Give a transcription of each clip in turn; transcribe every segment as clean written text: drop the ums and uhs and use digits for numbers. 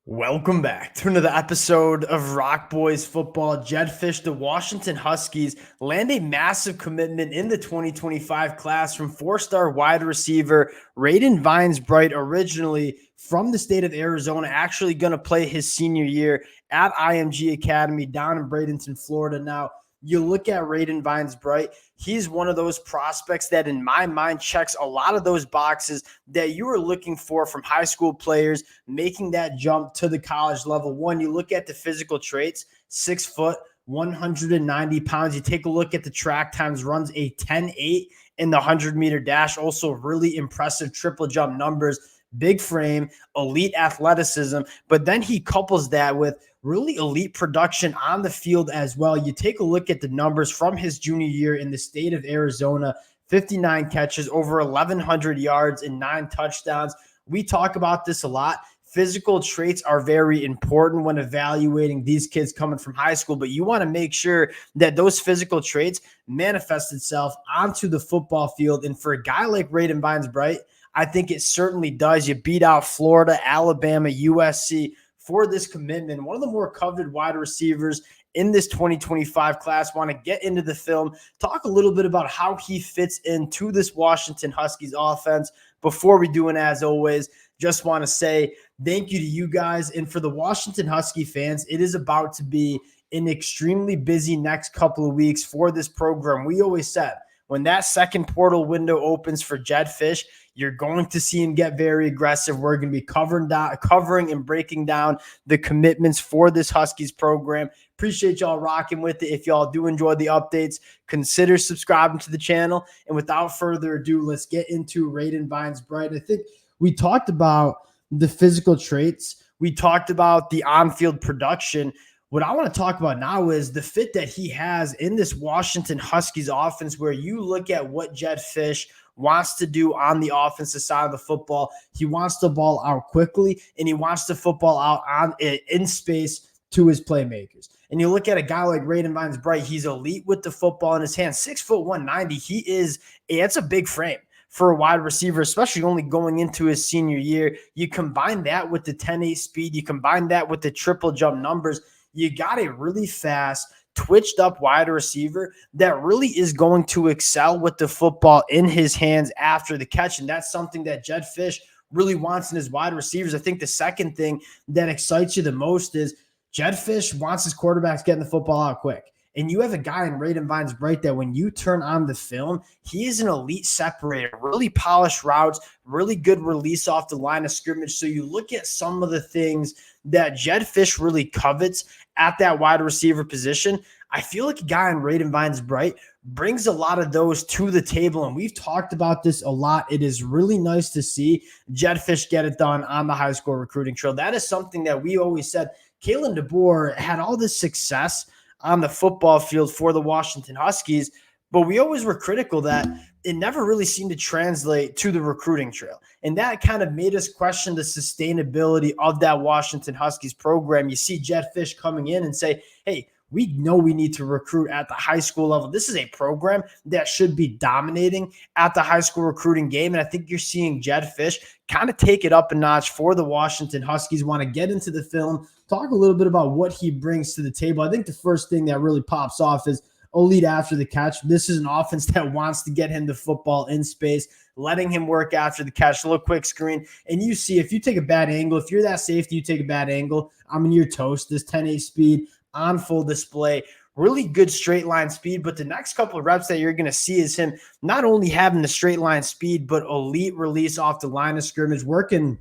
Welcome back to another episode of Rock Boys Football. Jedd Fisch, the Washington Huskies, land a massive commitment in the 2025 class from four-star wide receiver Raiden Vines-Bright, originally from the state of Arizona, actually going to play his senior year at IMG Academy down in Bradenton, Florida. Now, you look at Raiden Vines-Bright, he's one of those prospects that in my mind checks a lot of those boxes that you are looking for from high school players making that jump to the college level. One, you look at the physical traits, 6 foot, 190 pounds. You take a look at the track times, runs a 10.8 in the 100-meter dash. Also really impressive triple jump numbers, big frame, elite athleticism. But then he couples that with really elite production on the field as well. You take a look at the numbers from his junior year in the state of Arizona, 59 catches, over 1,100 yards, and 9 touchdowns. We talk about this a lot. Physical traits are very important when evaluating these kids coming from high school, but you want to make sure that those physical traits manifest itself onto the football field. And for a guy like Raiden Vines-Bright, I think it certainly does. You beat out Florida, Alabama, USC for this commitment. One of the more coveted wide receivers in this 2025 class. Want to get into the film, talk a little bit about how he fits into this Washington Huskies offense. Before we do, and as always, just want to say thank you to you guys. And for the Washington Husky fans, it is about to be an extremely busy next couple of weeks for this program. We always said when that second portal window opens for Jedd Fisch, you're going to see him get very aggressive. We're going to be covering and breaking down the commitments for this Huskies program. Appreciate y'all rocking with it. If y'all do enjoy the updates, consider subscribing to the channel. And without further ado, let's get into Raiden Vines-Bright. I think we talked about the physical traits. We talked about the on-field production. What I want to talk about now is the fit that he has in this Washington Huskies offense, where you look at what Jedd Fisch wants to do on the offensive side of the football. He wants the ball out quickly, and he wants the football out in space to his playmakers. And you look at a guy like Raiden Vines-Bright, he's elite with the football in his hand, 6 foot 190. It's a big frame for a wide receiver, especially only going into his senior year. You combine that with the 10.8 speed, you combine that with the triple jump numbers, you got a really fast, twitched up wide receiver that really is going to excel with the football in his hands after the catch. And that's something that Jedd Fisch really wants in his wide receivers. I think the second thing that excites you the most is Jedd Fisch wants his quarterbacks getting the football out quick. And you have a guy in Raiden Vines-Bright that when you turn on the film, he is an elite separator, really polished routes, really good release off the line of scrimmage. So you look at some of the things that Jedd Fisch really covets at that wide receiver position. I feel like a guy in Raiden Vines-Bright brings a lot of those to the table, and we've talked about this a lot. It is really nice to see Jedd Fisch get it done on the high school recruiting trail. That is something that we always said. Kalen DeBoer had all this success on the football field for the Washington Huskies, but we always were critical that it never really seemed to translate to the recruiting trail. And that kind of made us question the sustainability of that Washington Huskies program. You see Jedd Fisch coming in and say, hey, we know we need to recruit at the high school level. This is a program that should be dominating at the high school recruiting game. And I think you're seeing Jedd Fisch kind of take it up a notch for the Washington Huskies. Want to get into the film, talk a little bit about what he brings to the table. I think the first thing that really pops off is elite after the catch. This is an offense that wants to get him the football in space, letting him work after the catch, a little quick screen. And you see, if you take a bad angle, if you're that safety, you take a bad angle, you're toast. This 10.8 speed on full display, really good straight line speed. But the next couple of reps that you're going to see is him not only having the straight line speed, but elite release off the line of scrimmage, working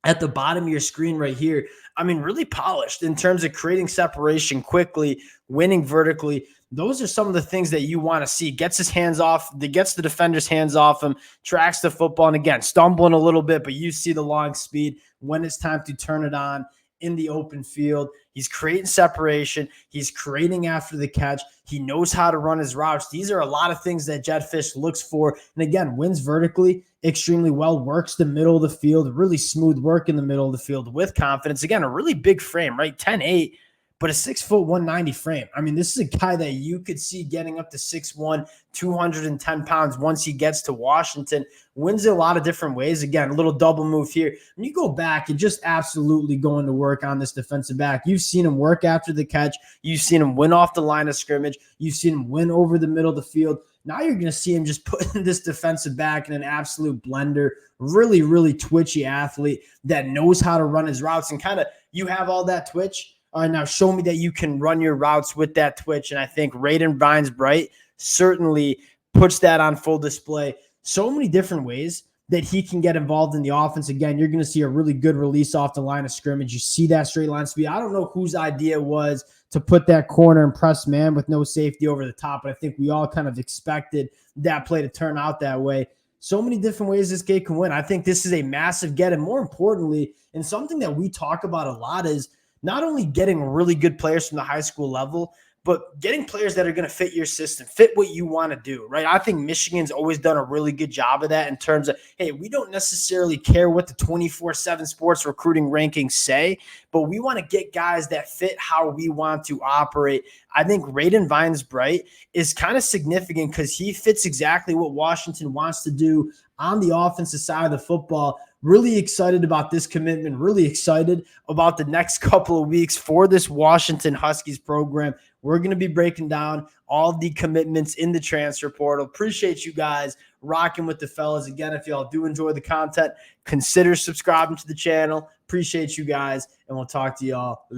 at the bottom of your screen right here. Really polished in terms of creating separation quickly, winning vertically. Those are some of the things that you want to see. Gets his hands off, gets the defender's hands off him, tracks the football, and again, stumbling a little bit, but you see the long speed when it's time to turn it on in the open field. He's creating separation. He's creating after the catch. He knows how to run his routes. These are a lot of things that Jedd Fisch looks for. And again, wins vertically extremely well, works the middle of the field, really smooth work in the middle of the field with confidence. Again, a really big frame, right? 10.8, but a 6', 190 frame. I mean, this is a guy that you could see getting up to 6'1", 210 pounds once he gets to Washington. Wins it a lot of different ways. Again, a little double move here. When you go back and just absolutely going to work on this defensive back, you've seen him work after the catch. You've seen him win off the line of scrimmage. You've seen him win over the middle of the field. Now you're going to see him just putting this defensive back in an absolute blender. Really, really twitchy athlete that knows how to run his routes, and kind of you have all that twitch. Now show me that you can run your routes with that twitch. And I think Raiden Vines-Bright certainly puts that on full display. So many different ways that he can get involved in the offense. Again, you're going to see a really good release off the line of scrimmage. You see that straight line speed. I don't know whose idea it was to put that corner and press man with no safety over the top, but I think we all kind of expected that play to turn out that way. So many different ways this kid can win. I think this is a massive get, and more importantly, and something that we talk about a lot is not only getting really good players from the high school level, but getting players that are going to fit your system, fit what you want to do, right? I think Michigan's always done a really good job of that in terms of, hey, we don't necessarily care what the 24/7 sports recruiting rankings say, but we want to get guys that fit how we want to operate. I think Raiden Vines-Bright is kind of significant because he fits exactly what Washington wants to do on the offensive side of the football. Really excited about this commitment, really excited about the next couple of weeks for this Washington Huskies program. We're going to be breaking down all the commitments in the transfer portal. Appreciate you guys rocking with the fellas. Again, if y'all do enjoy the content, consider subscribing to the channel. Appreciate you guys, and we'll talk to y'all later.